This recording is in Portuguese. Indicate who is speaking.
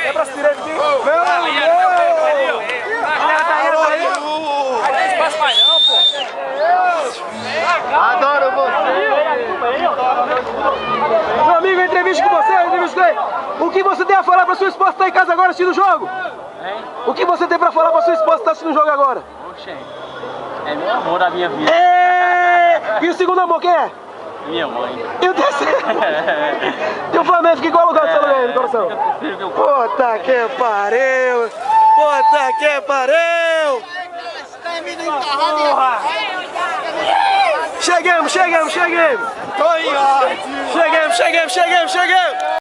Speaker 1: É braço direito aqui.
Speaker 2: Adoro você!
Speaker 1: Meu amigo, entrevista com você, O que você tem a falar pra sua esposa que tá em casa agora assistindo o jogo?
Speaker 3: Hein?
Speaker 1: O que você tem pra falar pra sua esposa que tá assistindo o jogo agora?
Speaker 3: Oxe, é meu amor da minha vida.
Speaker 1: E o segundo amor, quem é?
Speaker 3: Minha mãe.
Speaker 1: E o terceiro? E o Flamengo fica em qual lugar do seu lugar aí, no coração? Puta que pariu! Puta que pariu! Chegamos!
Speaker 2: Tô em ódio!
Speaker 1: Chegamos!